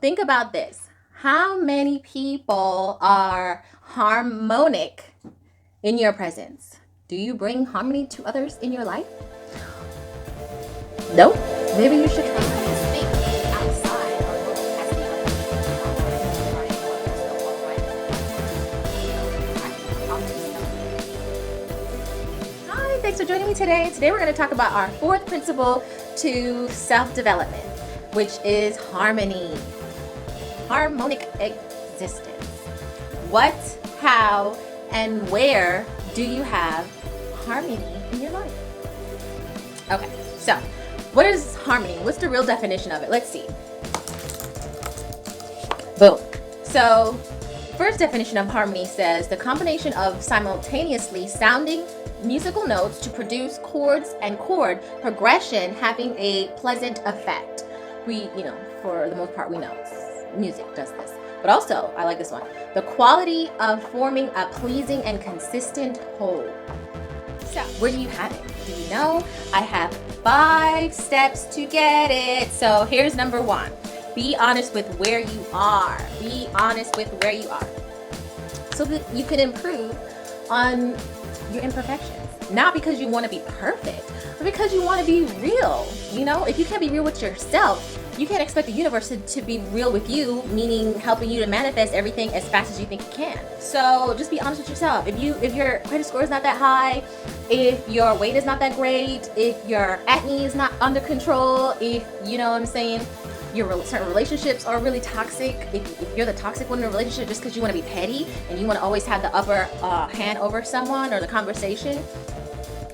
think about this. How many people are harmonic in your presence? Do you bring harmony to others in your life? No? Maybe you should try. Hi, thanks for joining me today. Today we're going to talk about our fourth principle to self-development, which is harmony. Harmonic existence. What, how, and where do you have harmony in your life? Okay, so what is harmony? What's the real definition of it? Let's see. Boom. So, first definition of harmony says the combination of simultaneously sounding musical notes to produce chords and chord progression having a pleasant effect. For the most part, we know music does this. But also, I like this one, the quality of forming a pleasing and consistent whole. So, where do you have it? Do you know? I have 5 steps to get it. So, here's number 1. Be honest with where you are. Be honest with where you are. So that you can improve on your imperfections. Not because you want to be perfect, but because you want to be real. If you can't be real with yourself, you can't expect the universe to be real with you, meaning helping you to manifest everything as fast as you think you can. So just be honest with yourself. If your credit score is not that high, if your weight is not that great, if your acne is not under control, if your certain relationships are really toxic, if you're the toxic one in a relationship just because you want to be petty and you want to always have the upper hand over someone or the conversation,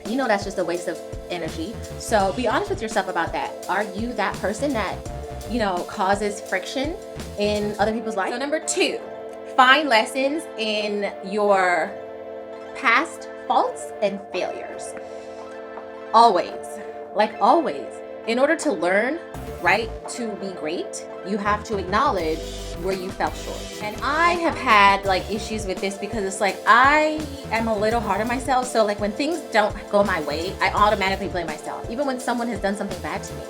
that's just a waste of energy. So be honest with yourself about that. Are you that person that causes friction in other people's lives? So number 2, find lessons in your past faults and failures. Always, in order to learn, to be great, you have to acknowledge where you fell short. And I have had issues with this because it's I am a little hard on myself. So when things don't go my way, I automatically blame myself. Even when someone has done something bad to me.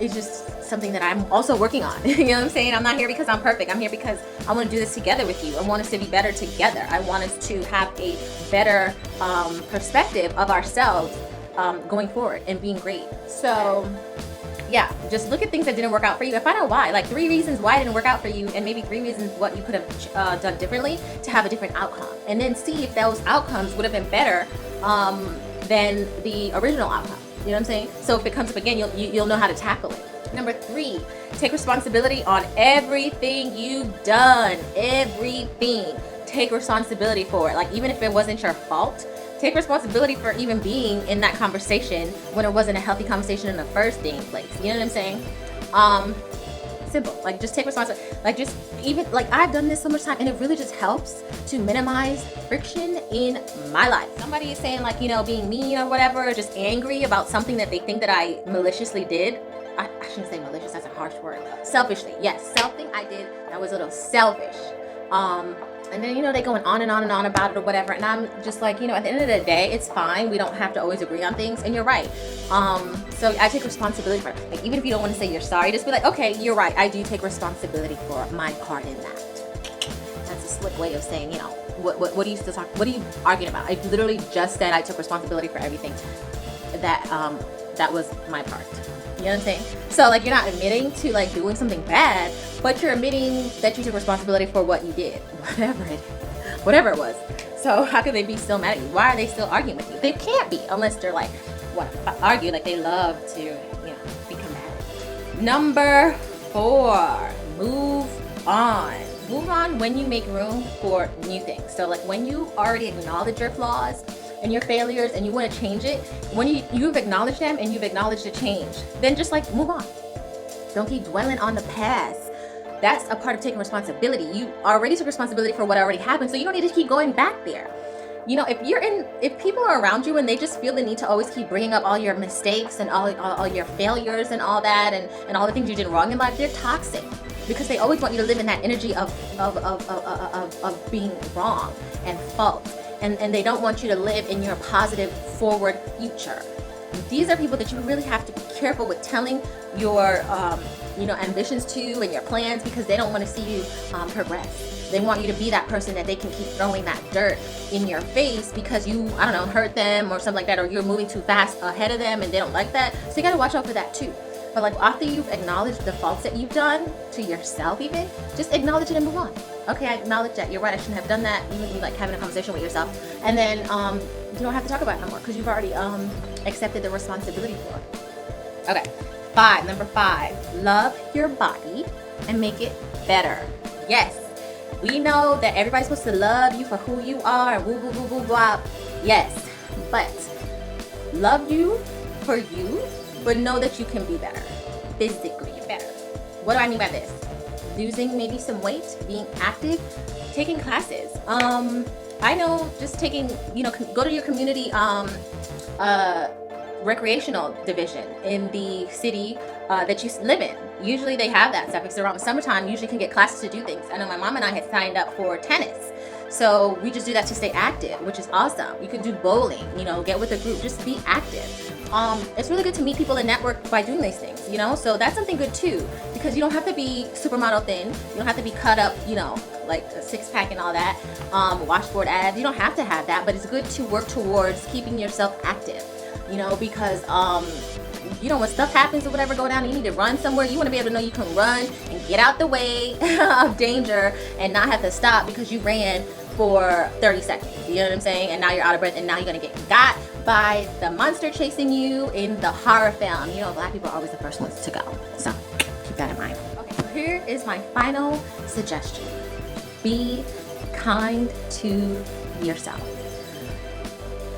It's just something that I'm also working on. You know what I'm saying? I'm not here because I'm perfect. I'm here because I want to do this together with you. I want us to be better together. I want us to have a better perspective of ourselves going forward and being great. So yeah, just look at things that didn't work out for you and find out why. 3 reasons why it didn't work out for you, and maybe 3 reasons what you could have done differently to have a different outcome. And then see if those outcomes would have been better than the original outcome. You know what I'm saying? So if it comes up again, you'll know how to tackle it. Number 3, take responsibility on everything you've done. Everything. Take responsibility for it. Even if it wasn't your fault, take responsibility for even being in that conversation when it wasn't a healthy conversation in the first dang place. You know what I'm saying? Simple. Just take responsibility. I've done this so much time, and it really just helps to minimize friction in my life. Somebody is saying being mean or whatever, or just angry about something that they think that I maliciously did. I shouldn't say malicious, that's a harsh word. Selfishly, yes. Something I did that was a little selfish. And then, they going on and on and on about it or whatever. And I'm just at the end of the day, it's fine. We don't have to always agree on things. And you're right. So I take responsibility for it. Even if you don't want to say you're sorry, just be okay, you're right. I do take responsibility for my part in that. That's a slick way of saying, what are you still talking? What are you arguing about? I literally just said I took responsibility for everything that was my part. You know what I'm saying? So you're not admitting to doing something bad, but you're admitting that you took responsibility for what you did, whatever it was. So how could they be still mad at you? Why are they still arguing with you? They can't be unless they're argue they love to be combative. Number 4, move on. Move on when you make room for new things. So when you already acknowledge your flaws and your failures and you want to change it, when you've acknowledged them and you've acknowledged the change, then just move on. Don't keep dwelling on the past. That's a part of taking responsibility. You already took responsibility for what already happened, so you don't need to keep going back there. If people are around you and they just feel the need to always keep bringing up all your mistakes and all your failures and all that and all the things you did wrong in life, they're toxic because they always want you to live in that energy of being wrong and fault. And they don't want you to live in your positive forward future. These are people that you really have to be careful with telling your ambitions to and your plans, because they don't want to see you progress. They want you to be that person that they can keep throwing that dirt in your face because you, I don't know, hurt them or something like that, or you're moving too fast ahead of them and they don't like that. So you got to watch out for that too. But like after you've acknowledged the faults that you've done to yourself, even just acknowledge it and move on. Okay, I acknowledge that. You're right. I shouldn't have done that. Even like having a conversation with yourself, and then you don't have to talk about it no more because you've already accepted the responsibility for it. Okay, number 5, love your body and make it better. Yes, we know that everybody's supposed to love you for who you are and woo woo woo woo blah. Yes, but love you for you, but know that you can be better, physically better. What do I mean by this? Losing maybe some weight, being active, taking classes. I know just taking, go to your community recreational division in the city that you live in. Usually they have that stuff because around the summertime, you usually can get classes to do things. I know my mom and I had signed up for tennis. So we just do that to stay active, which is awesome. You could do bowling, get with a group, just be active. It's really good to meet people and network by doing these things, so that's something good too, because you don't have to be supermodel thin. You don't have to be cut up, like a 6-pack and all that, washboard abs. You don't have to have that, but it's good to work towards keeping yourself active, because when stuff happens or whatever go down, you need to run somewhere. You want to be able to know you can run and get out the way of danger and not have to stop because you ran for 30 seconds. You know what I'm saying? And now you're out of breath, and now you're going to get got by the monster chasing you in the horror film. Black people are always the first ones to go. So keep that in mind. Okay, so here is my final suggestion. Be kind to yourself.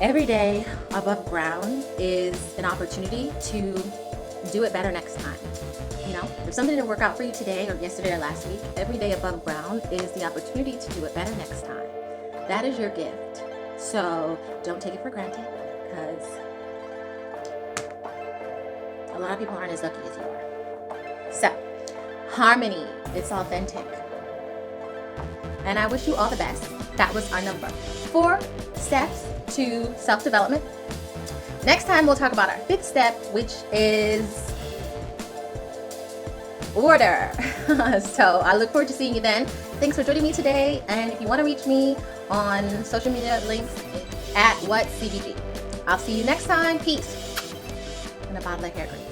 Every day above ground is an opportunity to do it better next time. If something didn't work out for you today or yesterday or last week, every day above ground is the opportunity to do it better next time. That is your gift. So don't take it for granted, because a lot of people aren't as lucky as you are. So, harmony, it's authentic. And I wish you all the best. That was our number 4 steps to self-development. Next time we'll talk about our 5th step, which is order. So I look forward to seeing you then. Thanks for joining me today. And if you want to reach me on social media, links at Whatscbg. I'll see you next time. Peace. And a bottle of hair cream.